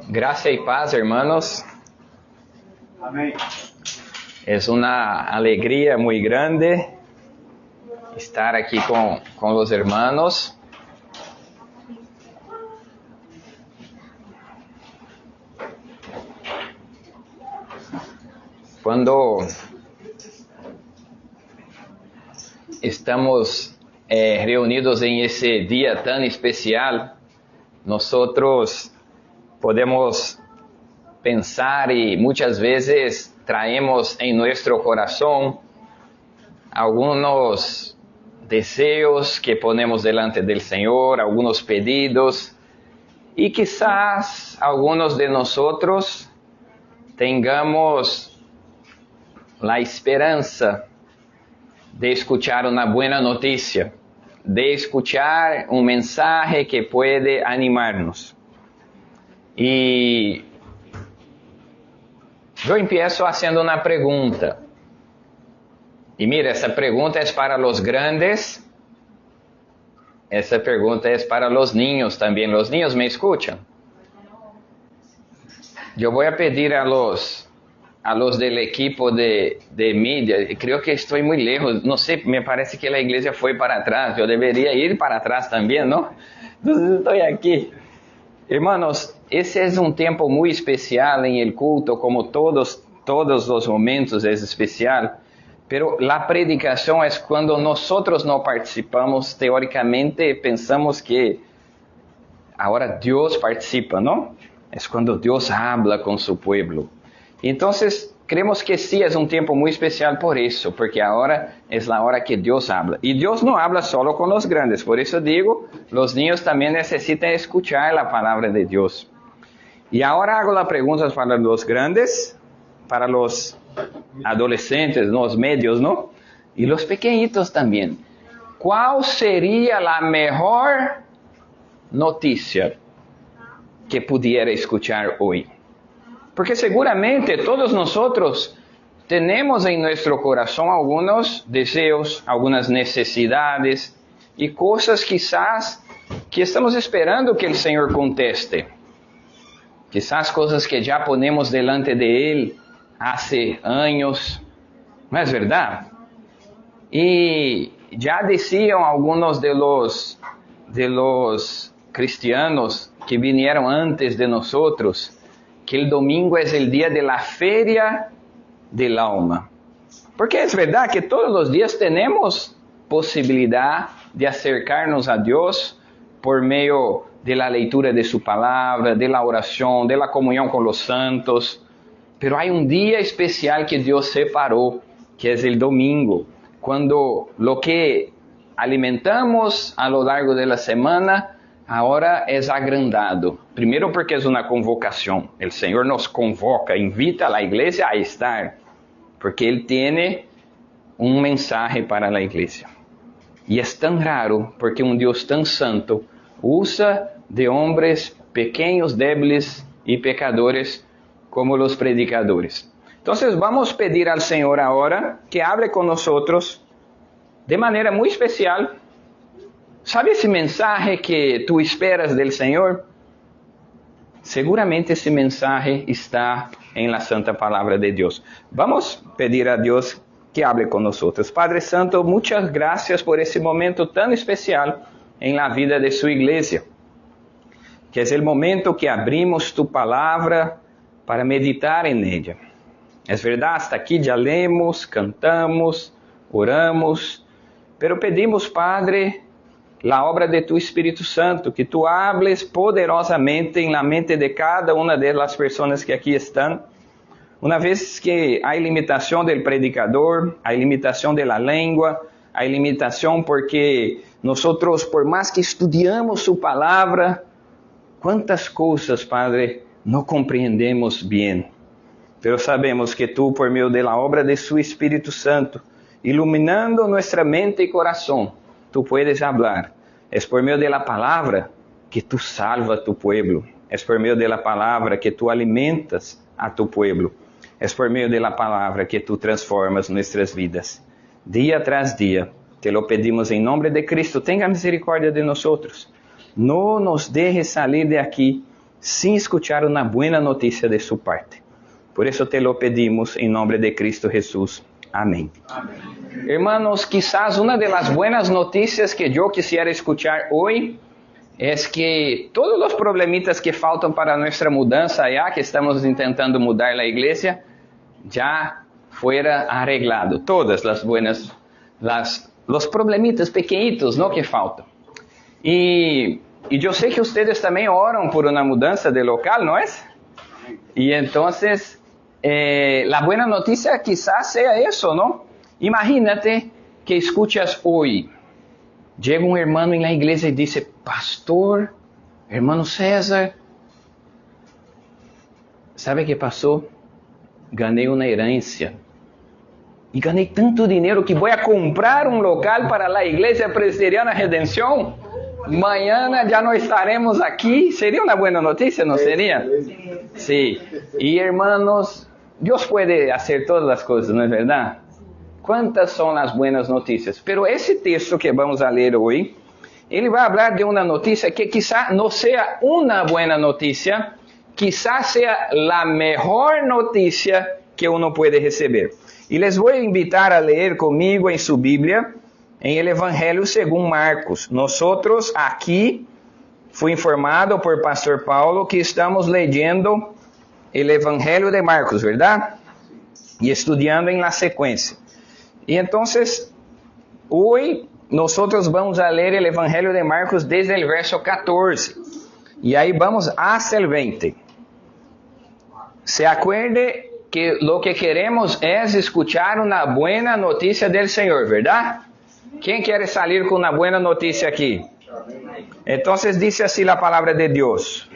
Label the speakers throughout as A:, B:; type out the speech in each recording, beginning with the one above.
A: Gracia y paz, hermanos.
B: Amén.
A: Es una alegría muy grande estar aquí con los hermanos. Cuando estamos reunidos en ese día tan especial, nosotros podemos pensar y muchas veces traemos en nuestro corazón algunos deseos que ponemos delante del Señor, algunos pedidos, y quizás algunos de nosotros tengamos la esperanza de escuchar una buena noticia, de escuchar un mensaje que puede animarnos. Y yo empiezo haciendo una pregunta. Y mira, esa pregunta es para los grandes. Esa pregunta es para los niños también. ¿Los niños me escuchan? Yo voy a pedir a los del equipo de media. Creo que estoy muy lejos. No sé, me parece que la iglesia fue para atrás. Yo debería ir para atrás también, ¿no? Entonces estoy aquí. Hermanos, ese es un tiempo muy especial en el culto, como todos los momentos es especial, pero la predicación es cuando nosotros no participamos, teóricamente pensamos que ahora Dios participa, ¿no? Es cuando Dios habla con su pueblo. Entonces, creemos que sí es un tiempo muy especial por eso, porque ahora es la hora que Dios habla. Y Dios no habla solo con los grandes, por eso digo, los niños también necesitan escuchar la palabra de Dios. Y ahora hago las preguntas para los grandes, para los adolescentes, los medios, ¿no? Y los pequeñitos también. ¿Cuál sería la mejor noticia que pudiera escuchar hoy? Porque seguramente todos nosotros tenemos en nuestro corazón algunos deseos, algunas necesidades y cosas quizás que estamos esperando que el Señor conteste. Quizás cosas que ya ponemos delante de Él hace años, ¿no es verdad? Y ya decían algunos de los cristianos que vinieron antes de nosotros, que el domingo es el día de la feria del alma. Porque es verdad que todos los días tenemos posibilidad de acercarnos a Dios por medio de la lectura de su palabra, de la oración, de la comunión con los santos. Pero hay un día especial que Dios separó, que es el domingo, cuando lo que alimentamos a lo largo de la semana ahora es agrandado. Primero porque es una convocación. El Señor nos convoca, invita a la iglesia a estar, porque Él tiene un mensaje para la iglesia. Y es tan raro porque un Dios tan santo usa de hombres pequeños, débiles y pecadores como los predicadores. Entonces vamos a pedir al Señor ahora que hable con nosotros de manera muy especial. ¿Sabe ese mensaje que tú esperas del Señor? Seguramente ese mensaje está en la santa palabra de Dios. Vamos a pedir a Dios que hable con nosotros. Padre Santo, muchas gracias por ese momento tan especial en la vida de su iglesia, que es el momento que abrimos tu palabra para meditar en ella. Es verdad, hasta aquí ya leemos, cantamos, oramos, pero pedimos, Padre, la obra de tu Espíritu Santo, que tú hables poderosamente en la mente de cada una de las personas que aquí están. Una vez que hay limitación del predicador, hay limitación de la lengua, hay limitación porque nosotros, por más que estudiamos su palabra, cuántas cosas, Padre, no comprendemos bien. Pero sabemos que tú, por medio de la obra de su Espíritu Santo, iluminando nuestra mente y corazón, tú puedes hablar. Es por medio de la palabra que tú salvas a tu pueblo. Es por medio de la palabra que tú alimentas a tu pueblo. Es por medio de la palabra que tú transformas nuestras vidas. Día tras día, te lo pedimos en nombre de Cristo. Tenga misericordia de nosotros. No nos dejes salir de aquí sin escuchar una buena noticia de su parte. Por eso te lo pedimos en nombre de Cristo Jesús. Amén. Amén. Hermanos, quizás una de las buenas noticias que yo quisiera escuchar hoy es que todos los problemitas que faltan para nuestra mudanza allá, que estamos intentando mudar la iglesia, ya fuera arreglado. Todas las buenas, los problemitas pequeñitos, ¿no?, que faltan. Y yo sé que ustedes también oran por una mudanza de local, ¿no es? Y entonces, la buena noticia quizás sea eso, ¿no? Imagínate que escuchas hoy, llega un hermano en la iglesia y dice: pastor, hermano César, ¿sabe qué pasó? Gané una herencia. Y gané tanto dinero que voy a comprar un local para la Iglesia Presbiteriana Redención. Mañana ya no estaremos aquí. Sería una buena noticia, ¿no sería? Sí. Y hermanos, Dios puede hacer todas las cosas, ¿no es verdad? ¿Cuántas son las buenas noticias? Pero ese texto que vamos a leer hoy, él va a hablar de una noticia que quizá no sea una buena noticia, quizás sea la mejor noticia que uno puede recibir. Y les voy a invitar a leer conmigo en su Biblia, en el Evangelio según Marcos. Nosotros aquí, fui informado por Pastor Paulo que estamos leyendo el Evangelio de Marcos, ¿verdad? Y estudiando en la secuencia. Y entonces, hoy nosotros vamos a leer el Evangelio de Marcos desde el verso 14. Y ahí vamos hasta el 20. Se acuerde que lo que queremos es escuchar una buena noticia del Señor, ¿verdad? ¿Quién quiere salir con una buena noticia aquí? Entonces dice así la palabra de Dios.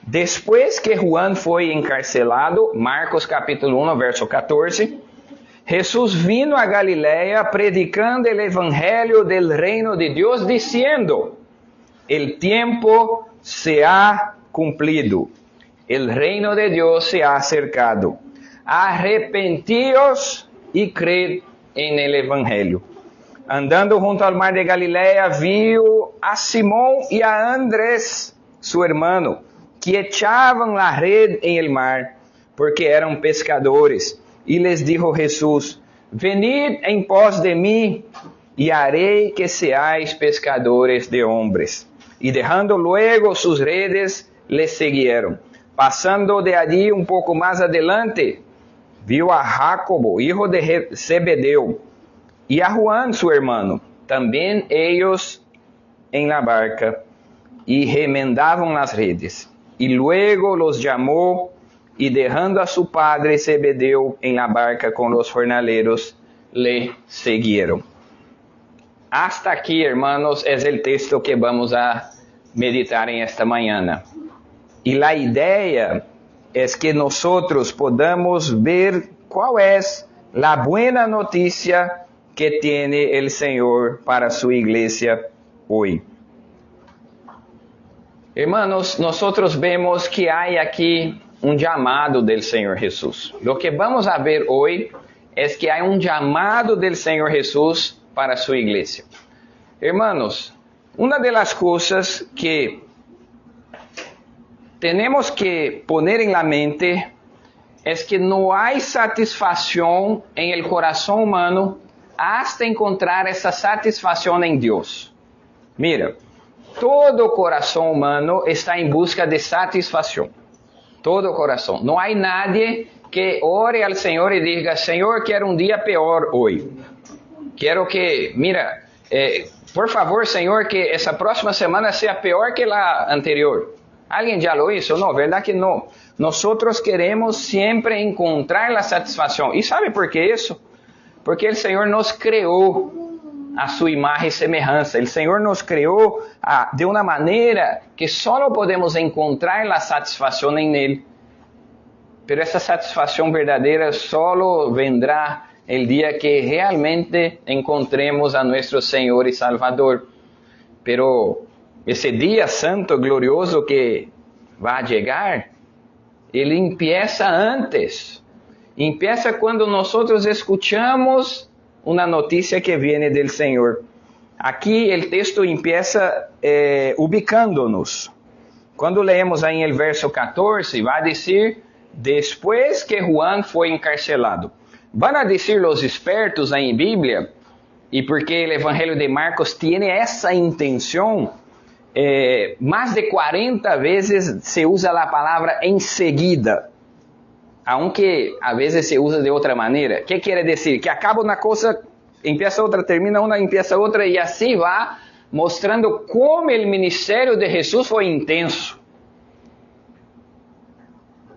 A: Después que Juan fue encarcelado, Marcos capítulo 1, verso 14, Jesús vino a Galilea predicando el evangelio del reino de Dios, diciendo: el tiempo se ha cumplido. El reino de Dios se ha acercado. Arrepentíos y creed en el Evangelio. Andando junto al mar de Galilea, vio a Simón y a Andrés, su hermano, que echaban la red en el mar, porque eran pescadores. Y les dijo Jesús: venid en pos de mí, y haré que seáis pescadores de hombres. Y dejando luego sus redes, les siguieron. Pasando de allí un poco más adelante, vio a Jacobo, hijo de Zebedeo, y a Juan, su hermano, también ellos en la barca, y remendaban las redes. Y luego los llamó, y dejando a su padre Zebedeo en la barca con los jornaleros, le siguieron. Hasta aquí, hermanos, es el texto que vamos a meditar en esta mañana. Y la idea es que nosotros podamos ver cuál es la buena noticia que tiene el Señor para su iglesia hoy. Hermanos, nosotros vemos que hay aquí un llamado del Señor Jesús. Lo que vamos a ver hoy es que hay un llamado del Señor Jesús para su iglesia. Hermanos, una de las cosas que tenemos que poner en la mente es que no hay satisfacción en el corazón humano hasta encontrar esa satisfacción en Dios. Mira, todo corazón humano está en busca de satisfacción. Todo corazón. No hay nadie que ore al Señor y diga: Señor, quiero un día peor hoy. Quiero que, mira, por favor, Señor, que esa próxima semana sea peor que la anterior. ¿Alguien ya lo hizo? No, ¿verdad que no? Nosotros queremos siempre encontrar la satisfacción. ¿Y sabe por qué eso? Porque el Señor nos creó a su imagen y semejanza. El Señor nos creó de una manera que solo podemos encontrar la satisfacción en Él. Pero esa satisfacción verdadera solo vendrá el día que realmente encontremos a nuestro Señor y Salvador. Pero ese día santo, glorioso que va a llegar, Ele empieza antes. Empieza quando nós escuchamos uma notícia que vem do Senhor. Aqui o texto empieza ubicando-nos. Quando leemos aí no verso 14, vai dizer, depois que Juan foi encarcelado. Van a dizer os expertos aí em Bíblia, e porque o Evangelho de Marcos tem essa intenção, mais de 40 vezes se usa a palavra enseguida, aunque a vezes se usa de outra maneira. O que quer dizer? Que acaba uma coisa, empieza outra, termina uma, empieza outra, e assim vai mostrando como o ministério de Jesus foi intenso.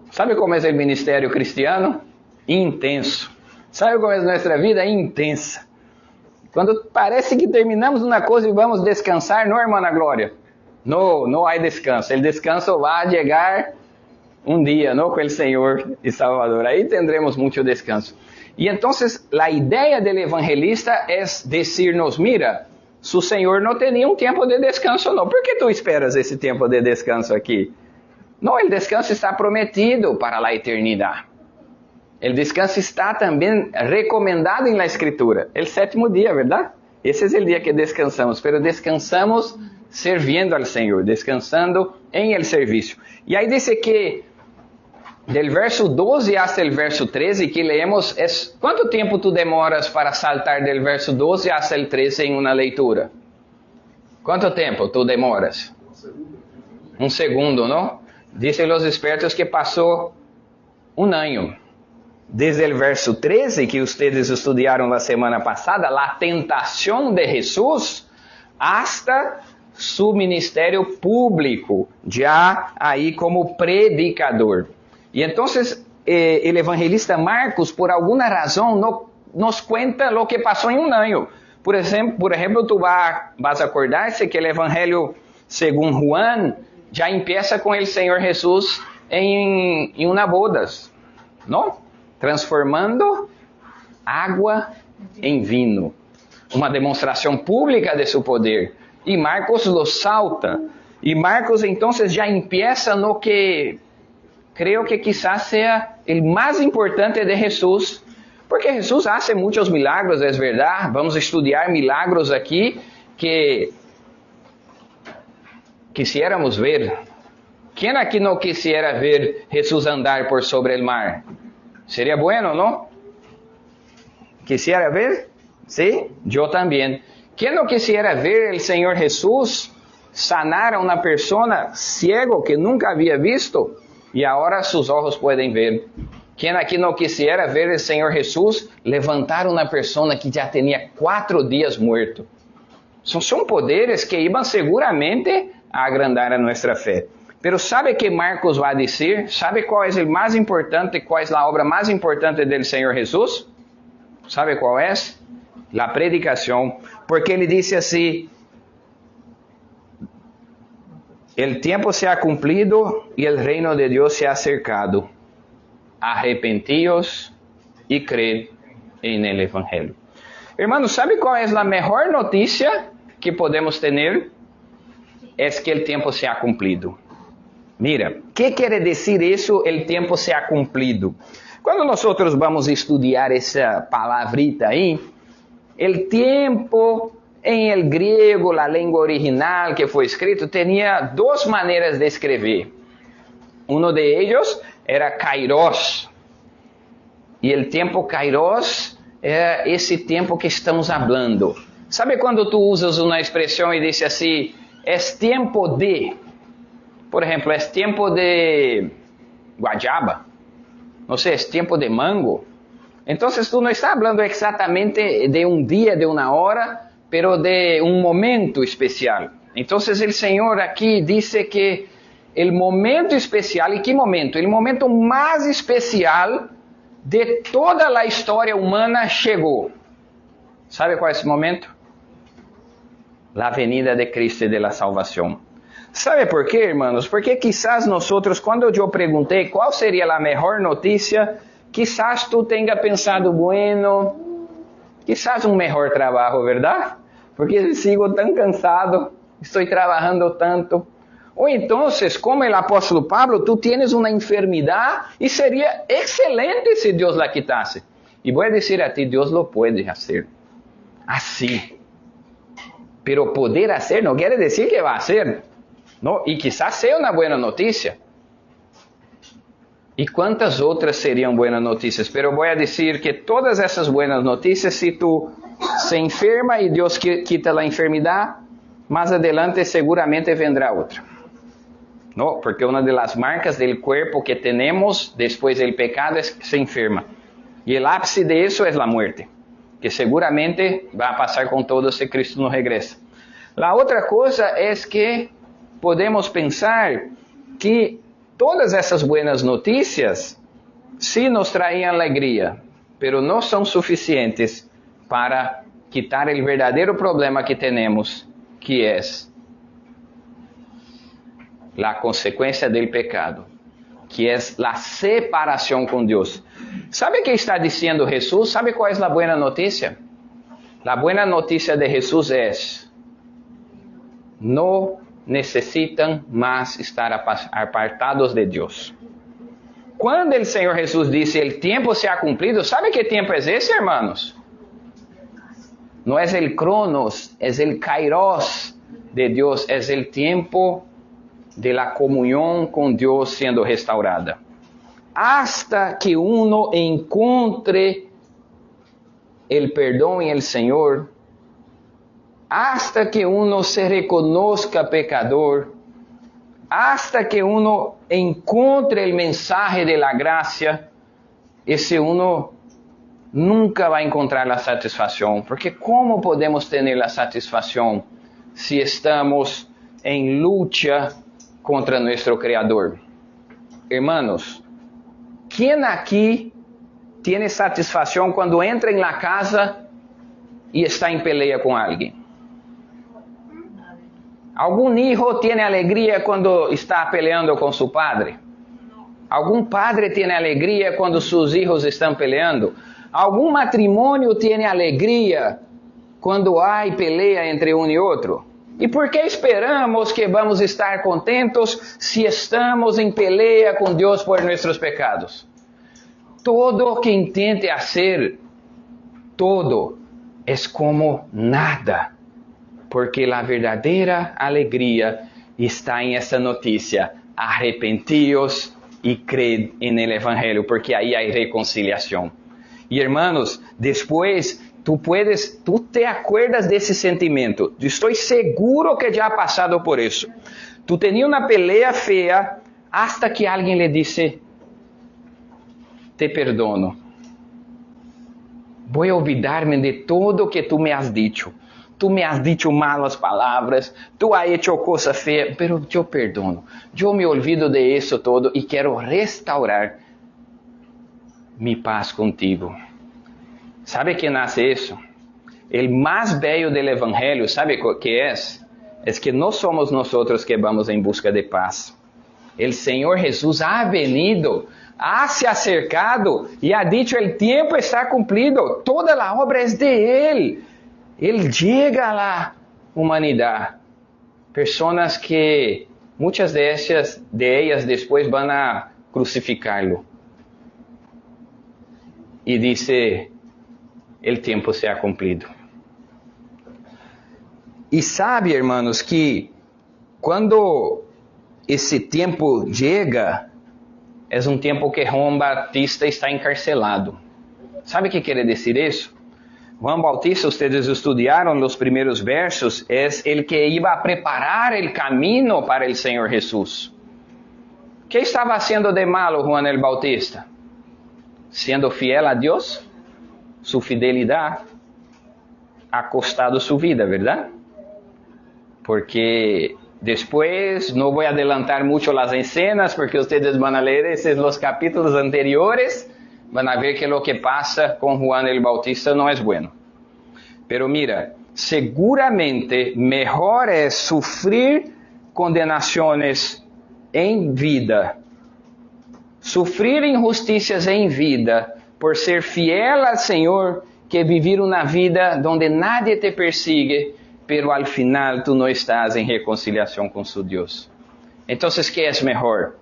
A: Sabe como é o ministério cristiano? Intenso. Sabe como é a nossa vida? Intensa. Quando parece que terminamos uma coisa e vamos descansar, não, irmã Glória? Não há descanso. O descanso vai chegar um dia, não, com o Senhor e Salvador. Aí tendremos muito descanso. E então, a ideia do evangelista é dizer-nos, mira, se o Senhor não tinha um tempo de descanso, não. Por que tu esperas esse tempo de descanso aqui? Não, o descanso está prometido para a eternidade. O descanso está também recomendado na Escritura. O sétimo dia, verdade? Esse é o dia que descansamos, mas descansamos servindo ao Senhor, descansando em el serviço. E aí diz que, del verso 12 até o verso 13, que leemos, quanto tempo tu demoras para saltar del verso 12 até o 13 em uma leitura? Quanto tempo tu demoras? Um segundo, não? Dizem os expertos que passou um ano. Desde o verso 13, que vocês estudaram na semana passada, a tentação de Jesus, hasta su ministério público, já aí como predicador. E então, o evangelista Marcos, por alguma razão, nos conta o que passou em um ano. Por exemplo, tu vas acordar-se que o evangelho, segundo Juan, já empieza com o Senhor Jesus em uma bodas, não? Transformando água em vinho. Uma demonstração pública de seu poder. E Marcos lo salta. E Marcos, então, já empieza no que creio que quizás seja o mais importante de Jesus. Porque Jesus hace muitos milagros, é verdade. Vamos estudar milagros aqui que quisiéramos ver. Quem aqui não quisiera ver Jesus andar por sobre o mar? Seria bueno, ¿no? ¿Quisiera ver? Sí, yo también. ¿Quién no quisiera ver el Señor Jesús sanar a una persona ciego que nunca había visto y ahora sus ojos pueden ver? ¿Quién aquí no quisiera ver el Señor Jesús levantar una persona que ya tenía 4 días muerto? Son poderes que iban seguramente a agrandar a nuestra fe. Pero ¿sabe que Marcos vai dizer? ¿Sabe qual é o mais importante, qual é a obra mais importante do Senhor Jesus? ¿Sabe qual é? A predicação. Porque ele disse assim, el tiempo se ha cumplido y el reino de Dios se ha acercado. Arrepentíos y cred en el Evangelio. Hermanos, ¿sabe qual é a melhor notícia que podemos ter? É que el tiempo se ha cumplido. Mira, o que quer dizer isso, o tempo se ha cumprido? Quando nós vamos estudar essa palavrita aí, o tempo em el grego, a língua original que foi escrito, tinha 2 maneiras de escrever. Um de ellos era kairos. E o tempo kairos é esse tempo que estamos falando. Sabe quando tu usas uma expressão e diz assim, é tempo de... Por exemplo, é tempo de guajaba, não sei, é tempo de mango. Então, tu não está falando exatamente de um dia, de uma hora, pero de um momento especial. Então, o Senhor aqui disse que o momento especial, e que momento? O momento mais especial de toda a história humana chegou. Sabe qual é esse momento? A venida de Cristo e de la salvação. ¿Sabe por quê, hermanos? Porque quizás nosotros, quando eu perguntei qual seria a melhor notícia, quizás tu tenha pensado, bueno, quizás um melhor trabalho, verdade? Porque sigo tão cansado, estou trabalhando tanto. O entonces, como el apóstolo Pablo, tú tienes una enfermedad y sería excelente si Dios la quitase. Y voy a decir a ti, Dios lo puede hacer. Así. Pero poder hacer no quiere decir que va a hacer. ¿No? Y quizás sea una buena noticia. ¿Y cuántas otras serían buenas noticias? Pero voy a decir que todas esas buenas noticias, si tú se enferma y Dios quita la enfermedad, más adelante seguramente vendrá otra. ¿No? Porque una de las marcas del cuerpo que tenemos después del pecado es que se enferma. Y el ápice de eso es la muerte, que seguramente va a pasar con todos si Cristo no regresa. La otra cosa es que podemos pensar que todas essas buenas notícias sí nos traían alegria, pero não são suficientes para quitar o verdadeiro problema que temos, que é a consequência do pecado, que é a separação com Deus. ¿Sabe o que está dizendo Jesus? ¿Sabe qual é a boa notícia? A boa notícia de Jesus é: não necessitam mais estar apartados de Deus. Quando o Senhor Jesus disse, o tempo se ha cumprido, ¿sabe que tempo é esse, hermanos? Não é o cronos, é o kairos de Deus, é o tempo de la comunhão com Deus sendo restaurada. Hasta que uno encontre el perdão em el Senhor, hasta que uno se reconozca pecador, hasta que uno encontre el mensaje de la gracia, esse uno nunca vai encontrar a satisfação. Porque como podemos ter a satisfação se estamos em luta contra nosso Criador? Hermanos, quem aqui tem satisfação quando entra em la casa e está em peleia com alguém? ¿Algum hijo tiene alegria quando está peleando com seu padre? ¿Algum padre tem alegria quando seus hijos estão peleando? ¿Algum matrimônio tem alegria quando há pelea entre um e outro? E por que esperamos que vamos estar contentos se estamos em pelea com Deus por nossos pecados? Todo que intente hacer todo é como nada. Porque a verdadeira alegria está em essa notícia: arrepentíos e cred en el Evangelho, porque aí há reconciliação. E hermanos, depois tu te acuerdas desse sentimento. Estou seguro que já ha passado por isso. Tu tinha uma pelea feia hasta que alguém lhe disse: te perdono. Vou olvidar-me de todo o que tu me has dicho. Tu me has dicho malas palavras, tu has hecho coisa feia, pero eu perdono. Eu me olvido de isso todo e quero restaurar mi paz contigo. ¿Sabe que nasce isso? O mais bello del Evangelho, ¿sabe o que é? É que não somos nós que vamos em busca de paz. O Senhor Jesus ha venido, ha se acercado e ha dicho: el tiempo está cumplido, toda a obra é de Ele. Ele chega à humanidade. Pessoas que muitas de ellas depois vão a crucificá-lo. E dice: el tempo se ha cumprido. E sabe, hermanos, que quando esse tempo chega, é um tempo que João Batista está encarcelado. Sabe o que quer dizer isso? Juan Bautista, ustedes estudiaron los primeros versos, es el que iba a preparar el camino para el Señor Jesús. ¿Qué estaba haciendo de malo Juan el Bautista? Siendo fiel a Dios, su fidelidad ha costado su vida, ¿verdad? Porque después, no voy a adelantar mucho las escenas, porque ustedes van a leer los capítulos anteriores, van a ver que lo que pasa con Juan el Bautista no es bueno. Pero mira, seguramente mejor es sufrir condenaciones en vida, sufrir injusticias en vida, por ser fiel al Señor, que vivir una vida donde nadie te persigue, pero al final tú no estás en reconciliación con su Dios. Então, ¿qué es mejor?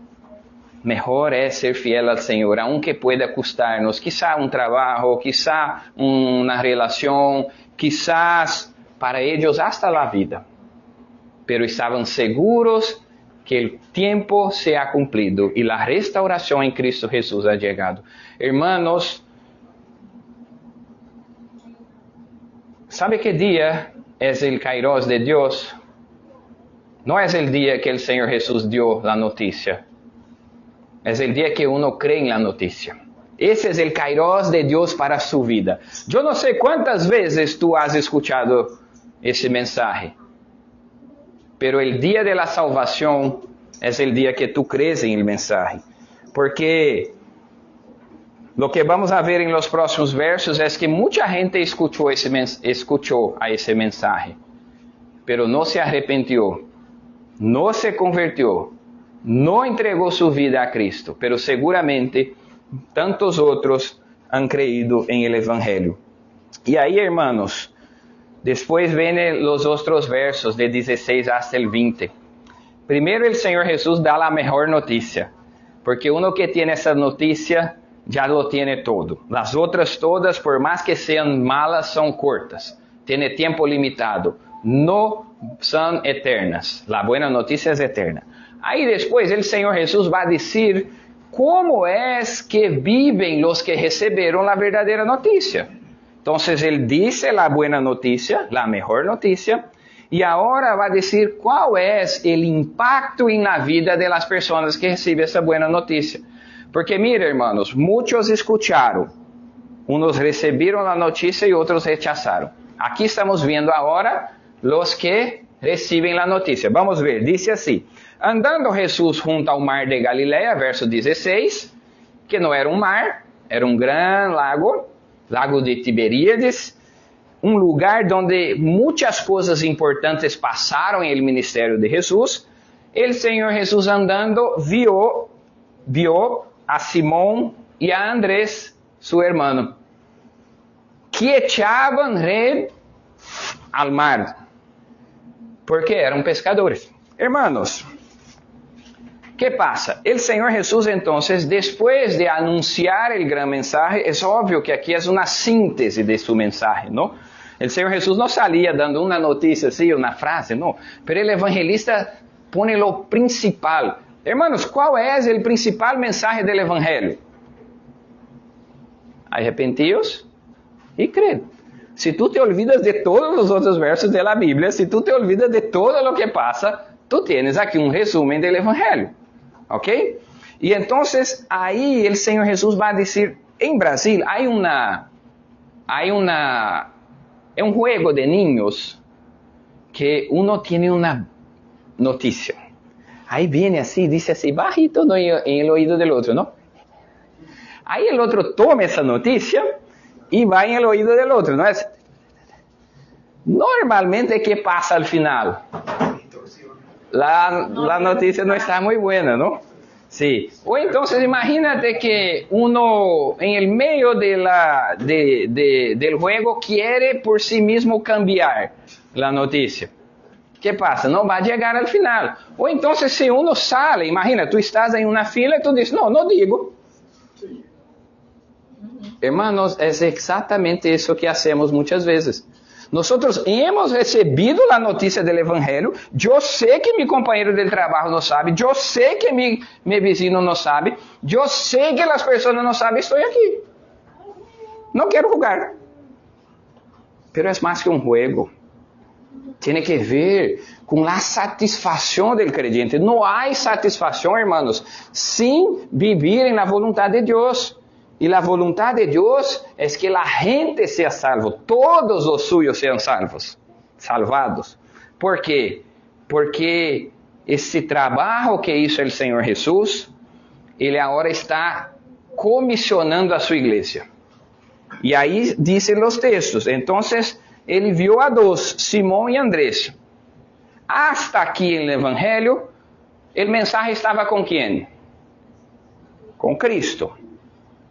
A: Mejor es ser fiel al Señor, aunque pueda costarnos, quizá un trabajo, quizá una relación, quizás para ellos hasta la vida. Pero estaban seguros que el tiempo se ha cumplido y la restauración en Cristo Jesús ha llegado. Hermanos, ¿sabe qué día es el Kairos de Dios? No es el día que el Señor Jesús dio la noticia. Es el día que uno cree en la noticia. Ese es el Kairos de Dios para su vida. Yo no sé cuántas veces tú has escuchado ese mensaje. Pero el día de la salvación es el día que tú crees en el mensaje. Porque lo que vamos a ver en los próximos versos es que mucha gente escuchó a ese mensaje. Pero no se arrepintió. No se convirtió. No entregó su vida a Cristo. Pero seguramente tantos otros han creído en el Evangelio. Y ahí, hermanos, después vienen los otros versos de 16 hasta el 20. Primero el Señor Jesús da la mejor noticia, porque uno que tiene esa noticia ya lo tiene todo. Las otras todas, por más que sean malas, son cortas. Tiene tiempo limitado. No son eternas. La buena noticia es eterna. Ahí después el Señor Jesús va a decir cómo es que viven los que recibieron la verdadera noticia. Entonces Él dice la buena noticia, la mejor noticia, y ahora va a decir cuál es el impacto en la vida de las personas que reciben esa buena noticia. Porque mire, hermanos, muchos escucharon, unos recibieron la noticia y otros rechazaron. Aquí estamos viendo ahora los que reciben la noticia. Vamos a ver, dice así: andando Jesús junto al mar de Galilea, verso 16, que no era un mar, era un gran lago, lago de Tiberíades, un lugar donde muchas cosas importantes pasaron en el ministerio de Jesús. El Señor Jesús andando vio a Simón y a Andrés, su hermano, que echaban red al mar, porque eran pescadores. Hermanos, ¿qué pasa? El Señor Jesús entonces, después de anunciar el gran mensaje, es obvio que aquí es una síntesis de su mensaje, ¿no? El Señor Jesús no salía dando una noticia así, una frase, no. Pero el evangelista pone lo principal. Hermanos, ¿cuál es el principal mensaje del evangelio? Arrepentíos y creed. Si tú te olvidas de todos los otros versos de la Biblia, si tú te olvidas de todo lo que pasa, tú tienes aquí un resumen del evangelio. ¿Ok? Y entonces ahí el Señor Jesús va a decir, en Brasil hay un juego de niños que uno tiene una noticia. Ahí viene así, dice así, bajito en el oído del otro, ¿no? Ahí el otro toma esa noticia y va en el oído del otro, ¿no es? Normalmente, ¿qué pasa al final? La noticia no está muy buena, ¿no? Sí. O entonces imagínate que uno en el medio del juego quiere por sí mismo cambiar la noticia. ¿Qué pasa? No va a llegar al final. O entonces si uno sale, imagina, tú estás en una fila y tú dices, no digo. Hermanos, es exactamente eso que hacemos muchas veces. Nosotros hemos recibido la noticia del Evangelio. Yo sé que mi compañero del trabajo no sabe. Yo sé que mi vecino no sabe. Yo sé que las personas no saben. Estoy aquí. No quiero jugar. Pero es más que un juego. Tiene que ver con la satisfacción del creyente. No hay satisfacción, hermanos, sin vivir en la voluntad de Dios. Y la voluntad de Dios es que la gente sea salvo, todos los suyos sean salvados. ¿Por qué? Porque ese trabajo que hizo el Señor Jesús, Él ahora está comisionando a su iglesia. Y ahí dicen los textos, entonces Él vio a dos, Simón y Andrés. Hasta aquí en el Evangelio, el mensaje estaba con ¿quién? Con Cristo.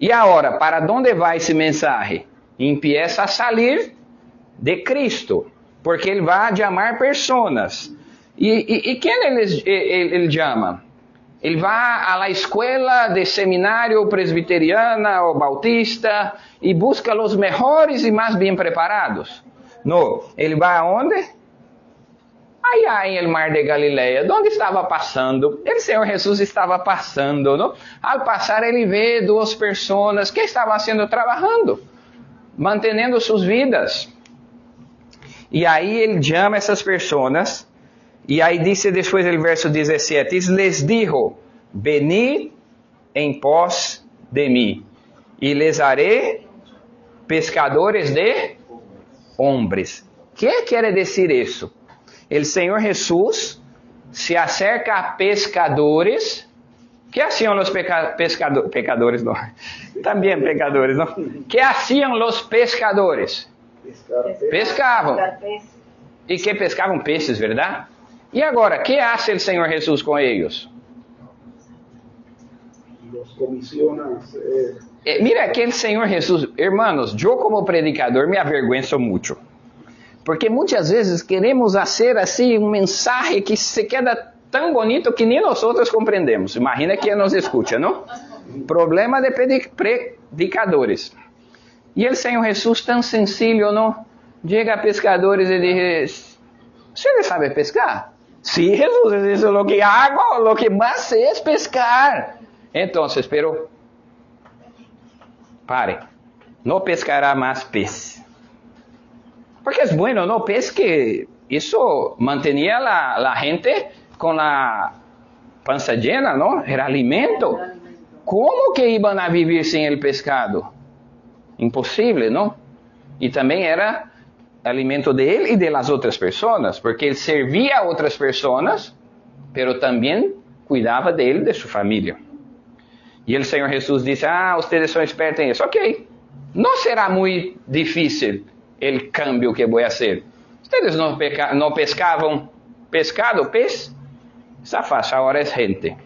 A: Y ahora, ¿para dónde va ese mensaje? Empieza a salir de Cristo, porque Él va a llamar personas. E quem ele chama? Ele vai à escola de seminário presbiteriana ou bautista e busca os melhores e mais bem preparados. Não, ele vai aonde? Allá em el mar de Galileia, onde estava passando, o Senhor Jesus estava passando, não? Al passar ele vê duas pessoas que estavam sendo trabalhando, mantendo suas vidas. E aí ele chama essas pessoas, e aí disse depois do verso 17, e les dijo, venid em pos de mim, e les haré pescadores de hombres. ¿Qué quiere decir isso? El Senhor Jesus se acerca a pescadores. ¿Qué hacían los pecadores? No. También pecadores, ¿no? ¿Qué hacían los pescadores? Pescavam. E que pescavam peixes, verdade? E agora, ¿qué hace el Senhor Jesus com eles?
B: Los comisiona.
A: Mira que el Senhor Jesus, hermanos, eu como predicador me avergüenzo muito. Porque muitas vezes queremos fazer assim um mensagem que se queda tão bonito que nem nós outros compreendemos. Imagina quem nos escuta, não? Problema de predicadores. E o Senhor Jesus tão sencillo, não? Chega a pescadores e diz, ¿você sabe pescar? Sim, Jesus, diz, lo que hago, lo que mais sei é pescar. Então, pero pare, não pescará mais peixe. Porque es bueno, ¿no? Pesque, eso mantenía la gente con la panza llena, ¿no? Era alimento. ¿Cómo que iban a vivir sin el pescado? Imposible, ¿no? Y también era alimento de él y de las otras personas, porque él servía a otras personas, pero también cuidaba de él y de su familia. Y el Señor Jesús dice, ustedes son expertos en eso. Ok, no será muy difícil el cambio que voy a hacer. Ustedes no pescavam pescado, pez? Está fácil, ahora es gente.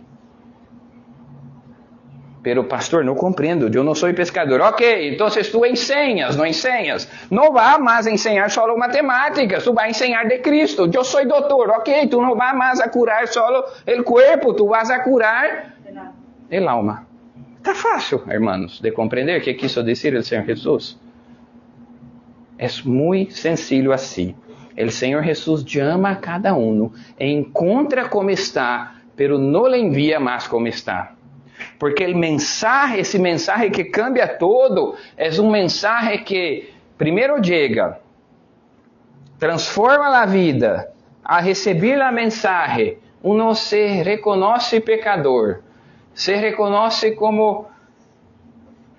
A: Pero pastor, no comprendo, yo no soy pescador. Ok, entonces tú enseñas, no enseñas. No vas más a enseñar solo matemáticas, tú vas a enseñar de Cristo. Yo soy doctor, ok, tú no vas más a curar solo el cuerpo, tú vas a curar el alma. Está fácil, hermanos, de comprender qué quiso decir el Señor Jesús. Es muy sencillo así. El Señor Jesús llama a cada uno, encontra como está, pero no le envía más como está. Porque el mensaje, ese mensaje que cambia todo, es un mensaje que primero llega, transforma la vida. Al recibir la mensaje, uno se reconoce pecador, se reconoce como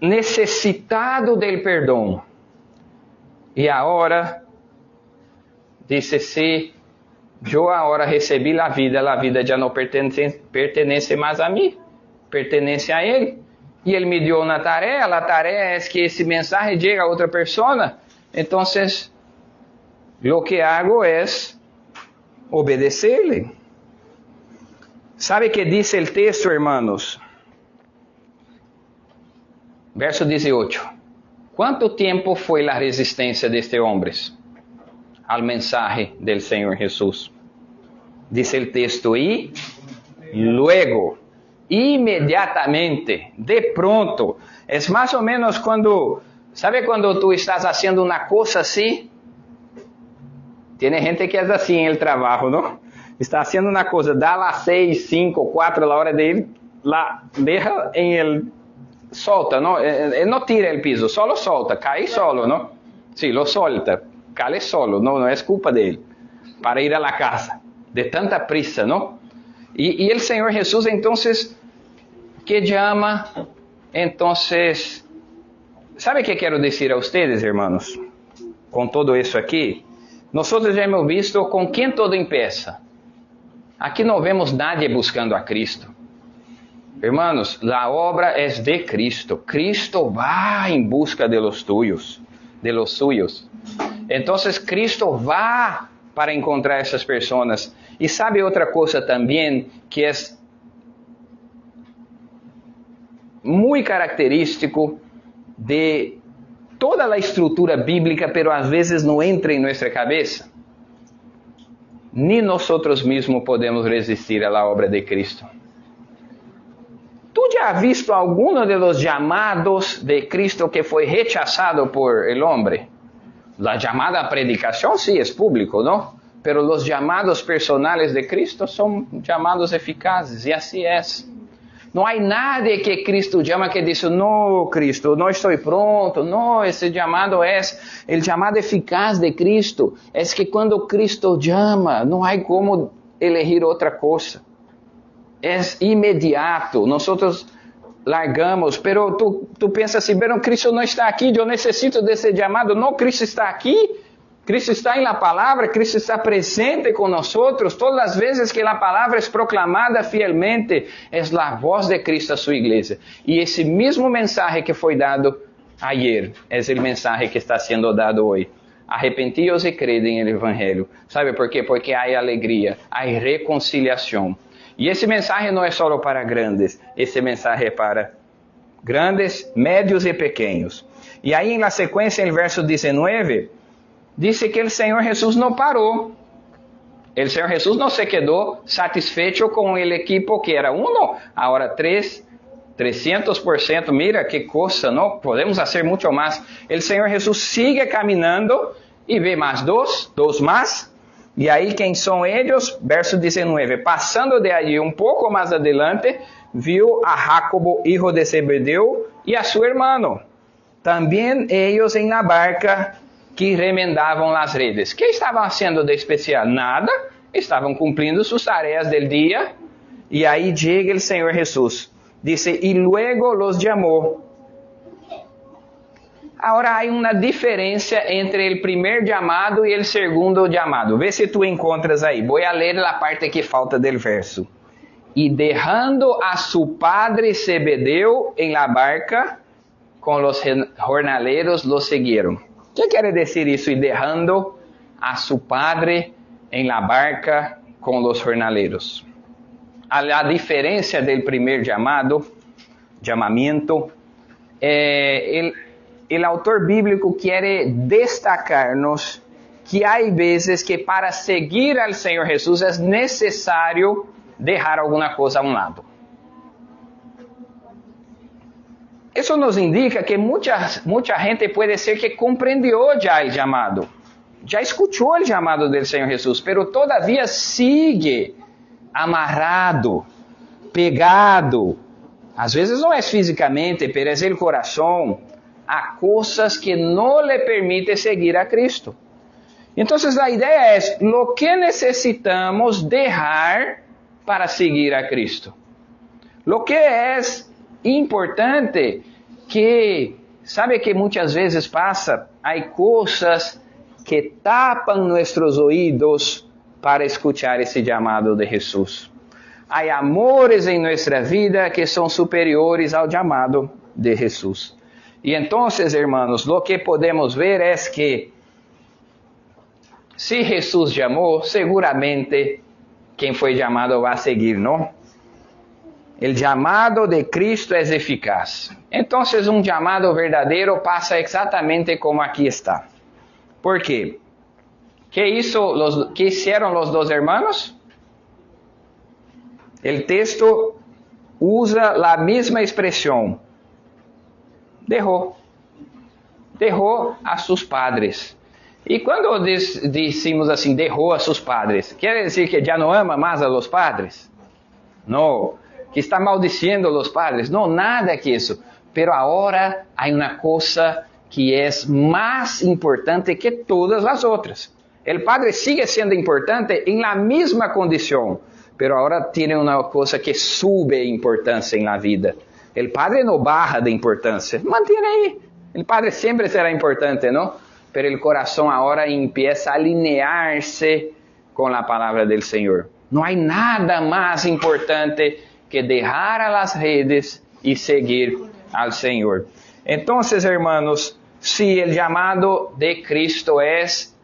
A: necesitado del perdón. E agora, disse, se eu agora recebi a vida já não pertence mais a mim, pertence a Ele. E Ele me deu uma tarefa, a tarefa é que esse mensagem chegue a outra pessoa. Então, o que hago é obedecer-lhe. ¿Sabe que dice el texto, hermanos? Verso 18. ¿Cuánto tiempo fue la resistencia de estos hombres al mensaje del Señor Jesús? Dice el texto, y luego, inmediatamente, de pronto, es más o menos cuando, ¿sabe cuando tú estás haciendo una cosa así? Tiene gente que es así en el trabajo, ¿no? Está haciendo una cosa, da las 6, 5, 4, la hora de ir, la deja en el... Solta, ¿no? No tira el piso, solo solta, cae solo, ¿no? Sí, lo solta, cae solo, no es culpa de él, para ir a la casa, de tanta prisa, ¿no? Y el Señor Jesús, entonces, ¿qué llama? Entonces, ¿sabe qué quiero decir a ustedes, hermanos? Con todo eso aquí, nosotros ya hemos visto con quién todo empieza. Aquí no vemos nadie buscando a Cristo. Hermanos, la obra es de Cristo. Cristo va en busca de los tuyos, de los suyos. Entonces Cristo va para encontrar esas personas. Y sabe otra cosa también que es muy característico de toda la estructura bíblica, pero a veces no entra en nuestra cabeza. ni nosotros mismos podemos resistir a la obra de Cristo. ¿Tú ya has visto alguno de los llamados de Cristo que fue rechazado por el hombre? La llamada a predicación sí es público, ¿no? Pero los llamados personales de Cristo son llamados eficaces, y así es. No hay nadie que Cristo llama que dice, no, Cristo, no estoy pronto. No, ese llamado es el llamado eficaz de Cristo. Es que cuando Cristo llama, no hay como elegir otra cosa. Es inmediato. Nosotros largamos, pero tú piensas así, pero Cristo no está aquí, yo necesito de ese llamado. No, Cristo está aquí. Cristo está en la palabra, Cristo está presente con nosotros. Todas las veces que la palabra es proclamada fielmente, es la voz de Cristo a su iglesia. Y ese mismo mensaje que fue dado ayer, es el mensaje que está siendo dado hoy. Arrepentíos y creed en el Evangelio. ¿Sabe por qué? Porque hay alegría, hay reconciliación. Y ese mensaje no es solo para grandes, ese mensaje es para grandes, médios y pequeños. Y ahí en la secuencia, en el verso 19... dice que el Señor Jesús no paró. El Señor Jesús no se quedó satisfecho con el equipo que era uno, ahora 300%. Mira qué cosa, ¿no? Podemos hacer mucho más. El Señor Jesús sigue caminando y ve más dos más. Y ahí, ¿quién son ellos? Verso 19. Pasando de allí un poco más adelante, vio a Jacobo, hijo de Zebedeo, y a su hermano. También ellos en la barca, que remendavam las redes. ¿Qué estaban haciendo de especial? Nada, estaban cumpliendo sus tareas del día. Y ahí llega el Señor Jesús. Dice, y luego los llamó. Ahora hay una diferencia entre el primer llamado y el segundo llamado. Ve si tú encuentras ahí. Voy a leer la parte que falta del verso. Y dejando a su padre Zebedeo en la barca, con los jornaleros lo siguieron. ¿Qué quiere decir eso? Y dejando a su padre en la barca con los jornaleros. A la diferencia del primer llamamiento, el autor bíblico quiere destacarnos que hay veces que para seguir al Señor Jesús es necesario dejar alguna cosa a un lado. Eso nos indica que mucha gente puede ser que comprendió ya el llamado, ya escuchó el llamado del Señor Jesús, pero todavía sigue amarrado, pegado, às vezes no es físicamente, pero es el corazón, a cosas que no le permiten seguir a Cristo. Entonces la idea es lo que necesitamos dejar para seguir a Cristo. Lo que es importante, que sabe que muchas veces pasa, hay cosas que tapan nuestros oídos para escuchar ese llamado de Jesús. Hay amores en nuestra vida que son superiores al llamado de Jesús. Y entonces, hermanos, lo que podemos ver es que si Jesús llamó, seguramente quien fue llamado va a seguir, ¿no? El llamado de Cristo es eficaz. Entonces, un llamado verdadero pasa exactamente como aquí está. ¿Por qué? ¿Qué hicieron los dos hermanos? El texto usa la misma expresión. Dejó a sus padres. Y cuando decimos así, dejó a sus padres, ¿quiere decir que ya no ama más a los padres? No, que está maldiciendo a los padres. No, nada que eso. Pero ahora hay una cosa que es más importante que todas las otras. El padre sigue siendo importante en la misma condición, pero ahora tiene una cosa que sube importancia en la vida. El padre no baja de importancia, mantiene ahí. El padre siempre será importante, ¿no? Pero el corazón ahora empieza a alinearse con la palabra del Señor. No hay nada más importante que dejar a las redes y seguir al Señor. Entonces, hermanos, si el llamado de Cristo es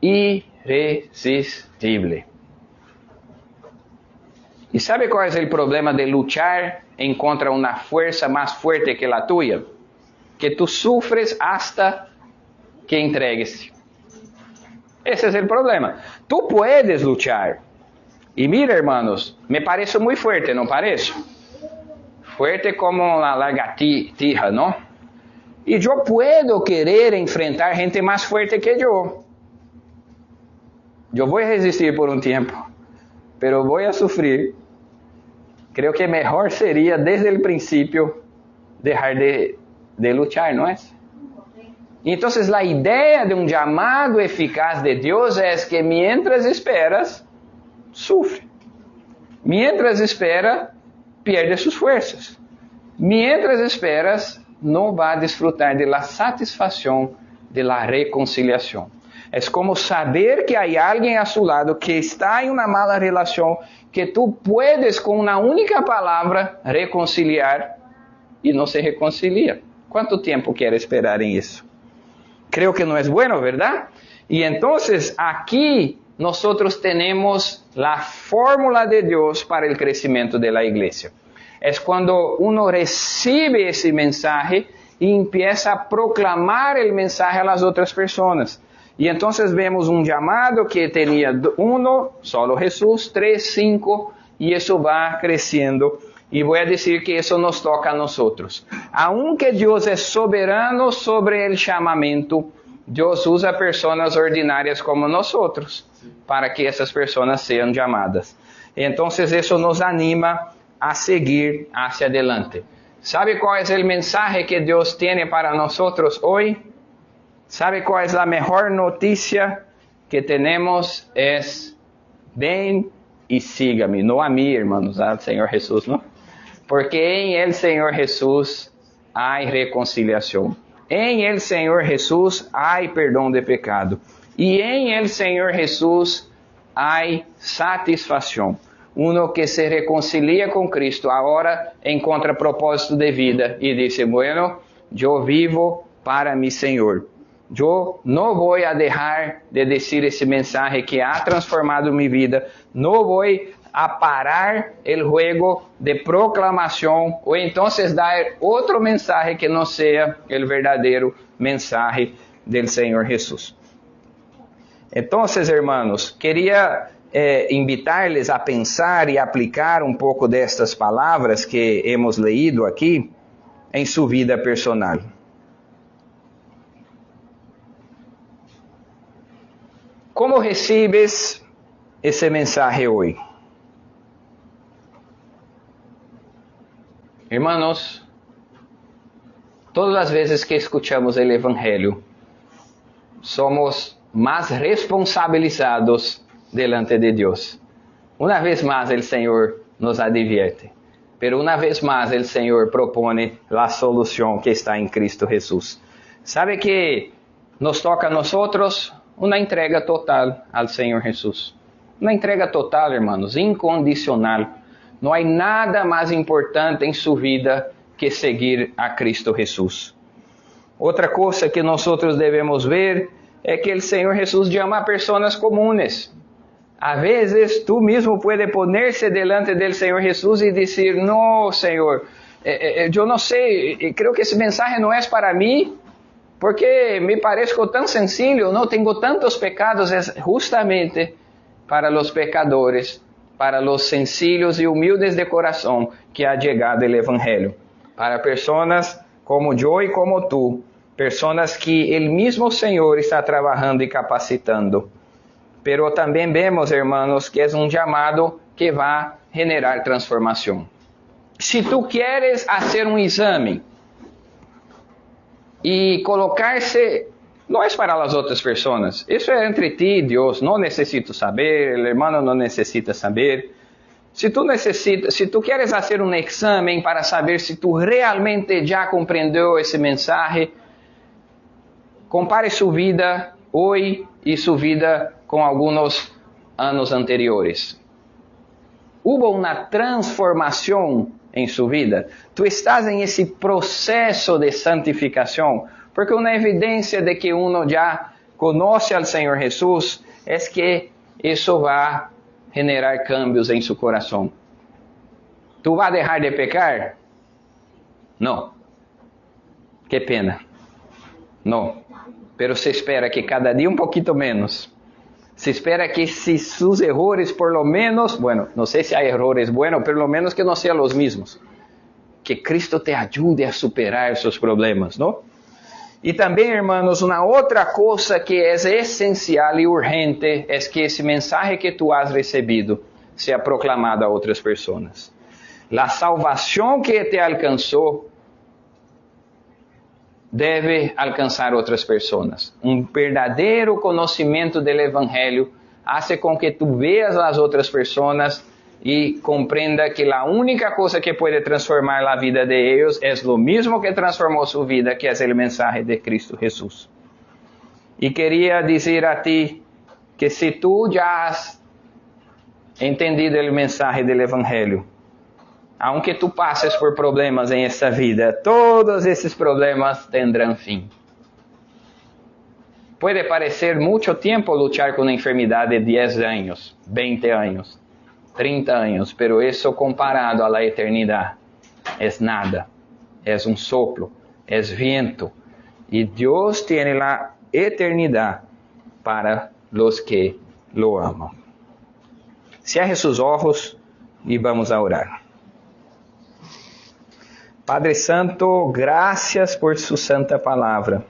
A: irresistible. ¿Y sabe cuál es el problema de luchar en contra de una fuerza más fuerte que la tuya? Que tú sufres hasta que entregues. Ese es el problema. Tú puedes luchar. Y mira, hermanos, me parece muy fuerte, ¿no parece? Fuerte como la lagartija, ¿no? Y yo puedo querer enfrentar gente más fuerte que yo. Yo voy a resistir por un tiempo, pero voy a sufrir. Creo que mejor sería desde el principio dejar de luchar, ¿no es? Entonces la idea de un llamado eficaz de Dios es que mientras esperas, sufre. Mientras espera, pierde sus fuerzas. Mientras esperas, no va a disfrutar de la satisfacción de la reconciliación. Es como saber que hay alguien a su lado que está en una mala relación, que tú puedes con una única palabra reconciliar y no se reconcilia. ¿Cuánto tiempo quiere esperar en eso? Creo que no es bueno, ¿verdad? Y entonces aquí nosotros tenemos la fórmula de Dios para el crecimiento de la iglesia. Es cuando uno recibe ese mensaje y empieza a proclamar el mensaje a las otras personas. Y entonces vemos un llamado que tenía 1, solo Jesús, 3, 5, y eso va creciendo. Y voy a decir que eso nos toca a nosotros. Aunque Dios es soberano sobre el llamamiento, Dios usa personas ordinarias como nosotros para que esas personas sean llamadas. Entonces eso nos anima a seguir hacia adelante. ¿Sabe cuál es el mensaje que Dios tiene para nosotros hoy? ¿Sabe cuál es la mejor noticia que tenemos? Es, ven y sígame. No a mí, hermanos, al Señor Jesús, ¿no? Porque en el Señor Jesús hay reconciliación. En el Señor Jesús hay perdón de pecado. Y en el Señor Jesús hay satisfacción. Uno que se reconcilia con Cristo ahora encontra propósito de vida y dice, bueno, yo vivo para mi Señor. Yo no voy a dejar de decir ese mensaje que ha transformado mi vida. No voy a parar el juego de proclamación o entonces dar otro mensaje que no sea el verdadero mensaje del Señor Jesús. Entonces, hermanos, quería invitarles a pensar y aplicar un poco de estas palabras que hemos leído aquí en su vida personal. ¿Cómo recibes ese mensaje hoy? Hermanos, todas las veces que escuchamos el Evangelio, somos más responsabilizados delante de Dios. Una vez más el Señor nos advierte, pero una vez más el Señor propone la solución que está en Cristo Jesús. ¿Sabe que nos toca a nosotros? Una entrega total al Señor Jesús. Una entrega total, hermanos, incondicional. No hay nada más importante en su vida que seguir a Cristo Jesús. Otra cosa que nosotros debemos ver es que el Señor Jesús llama a personas comunes. A veces tú mismo puedes ponerse delante del Señor Jesús y decir, no, Señor, yo no sé, creo que ese mensaje no es para mí, porque me parezco tan sencillo, no tengo tantos pecados. Es justamente para los pecadores, para los sencillos y humildes de corazón que ha llegado el Evangelio. Para personas como yo y como tú, personas que el mismo Señor está trabajando y capacitando. Pero también vemos, hermanos, que es un llamado que va a generar transformación. Si tú quieres hacer un examen y colocarse, no es para las otras personas, eso es entre ti y Dios, no necesito saber, el hermano no necesita saber. Si tú quieres hacer un examen para saber si tú realmente ya comprendió ese mensaje, compare su vida hoy y su vida con algunos años anteriores. Hubo una transformación en su vida. Tú estás en ese proceso de santificación, porque una evidencia de que uno ya conoce al Señor Jesús es que eso va a generar cambios en su corazón. ¿Tú vas a dejar de pecar? No. Qué pena. No. Pero se espera que cada día un poquito menos. Se espera que si sus errores por lo menos, bueno, no sé si hay errores buenos, pero lo menos que no sean los mismos. Que Cristo te ayude a superar sus problemas, ¿no? Y también, hermanos, una otra cosa que es esencial y urgente es que ese mensaje que tú has recibido sea proclamado a otras personas. La salvación que te alcanzó debe alcanzar otras personas. Un verdadero conocimiento del Evangelio hace con que tú veas las otras personas y comprenda que la única cosa que puede transformar la vida de ellos es lo mismo que transformó su vida, que es el mensaje de Cristo Jesús. Y quería decir a ti que si tú ya has entendido el mensaje del Evangelio, aunque tú pases por problemas en esta vida, todos esos problemas tendrán fin. Puede parecer mucho tiempo luchar con una enfermedad de 10 años, 20 años, 30 años, pero eso comparado a la eternidad es nada, es un soplo, es viento. Y Dios tiene la eternidad para los que lo aman. Cierre sus ojos y vamos a orar. Padre Santo, gracias por su santa palabra.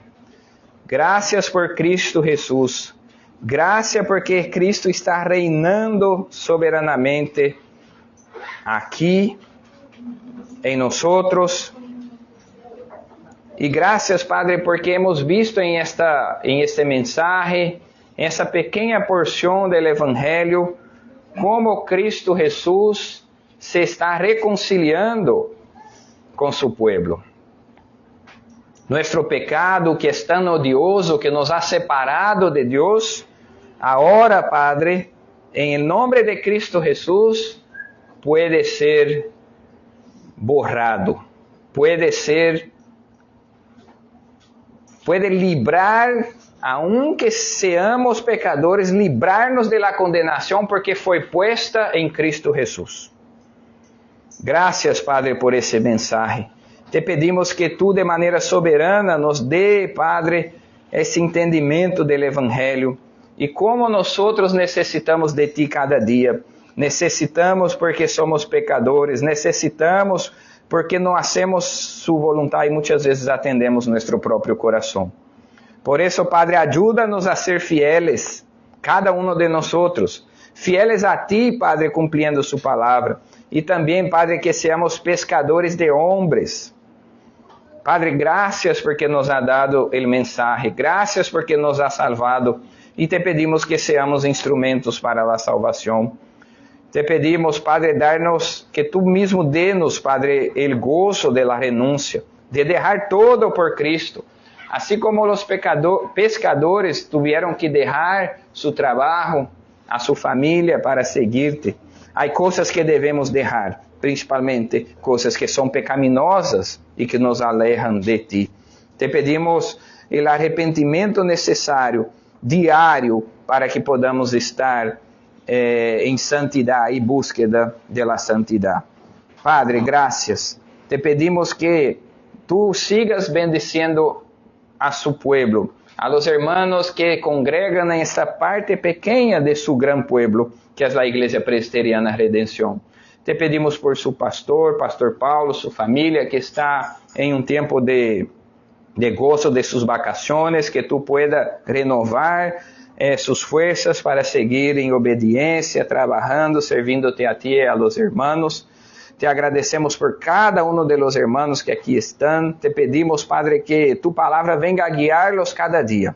A: Gracias por Cristo Jesús. Gracias porque Cristo está reinando soberanamente aquí en nosotros. Y gracias, Padre, porque hemos visto en este mensaje, en esa pequeña porción del Evangelio, cómo Cristo Jesús se está reconciliando con su pueblo. Nuestro pecado que es tan odioso, que nos ha separado de Dios, ahora, Padre, en el nombre de Cristo Jesús, puede ser borrado, puede librar, aunque seamos pecadores, librarnos de la condenación porque fue puesta en Cristo Jesús. Gracias, Padre, por esse mensaje. Te pedimos que tu, de maneira soberana, nos dê, Padre, esse entendimento do Evangelho e como nós necessitamos de Ti cada dia. Necessitamos porque somos pecadores, necessitamos porque não hacemos Sua vontade e muitas vezes atendemos nosso próprio coração. Por isso, Padre, ajuda-nos a ser fieles, cada um de nós, fieles a Ti, Padre, cumprindo Sua palavra. E também, Padre, que seamos pescadores de homens. Padre, graças porque nos ha dado o mensagem, graças porque nos ha salvado, e te pedimos que seamos instrumentos para a salvação. Te pedimos, Padre, dar-nos, que Tu mesmo dê-nos, Padre, o gozo de la renúncia, de deixar todo por Cristo. Assim como os pescadores tiveram que deixar su trabalho, a sua família para seguir-te. Há coisas que devemos deixar, principalmente coisas que são pecaminosas e que nos alejam de Ti. Te pedimos o arrependimento necessário, diário, para que podamos estar em santidade e búsqueda da santidade. Padre, graças. Te pedimos que Tu sigas bendiciendo a su pueblo, a los hermanos que congregan en esta parte pequeña de su gran pueblo, que es la Iglesia Presbiteriana Redención. Te pedimos por su pastor, Pastor Paulo, su familia, que está en un tiempo de gozo de sus vacaciones, que tú puedas renovar sus fuerzas para seguir en obediencia, trabajando, servindo-te a ti y a los hermanos. Te agradecemos por cada uno de los hermanos que aquí están. Te pedimos, Padre, que tu palabra venga a guiarlos cada día.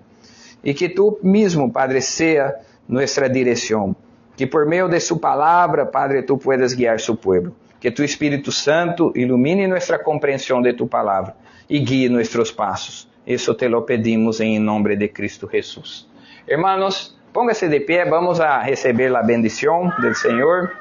A: Y que tú mismo, Padre, sea nuestra dirección. Que por meio de su palabra, Padre, tú puedas guiar su pueblo. Que tu Espíritu Santo ilumine nuestra comprensión de tu palabra y guíe nuestros pasos. Eso te lo pedimos en el nombre de Cristo Jesús. Hermanos, póngase de pie, vamos a receber la bendición del Señor.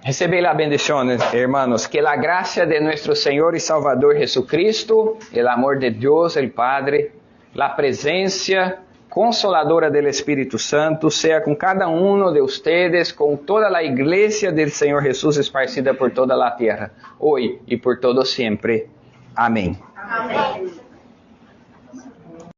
A: Recebei la bendición, hermanos, que la gracia de nuestro Señor y Salvador Jesucristo, el amor de Dios, el Padre, la presencia consoladora del Espíritu Santo sea con cada uno de ustedes, con toda la iglesia del Señor Jesús esparcida por toda la tierra, hoy y por todo siempre. Amén.
C: Amén.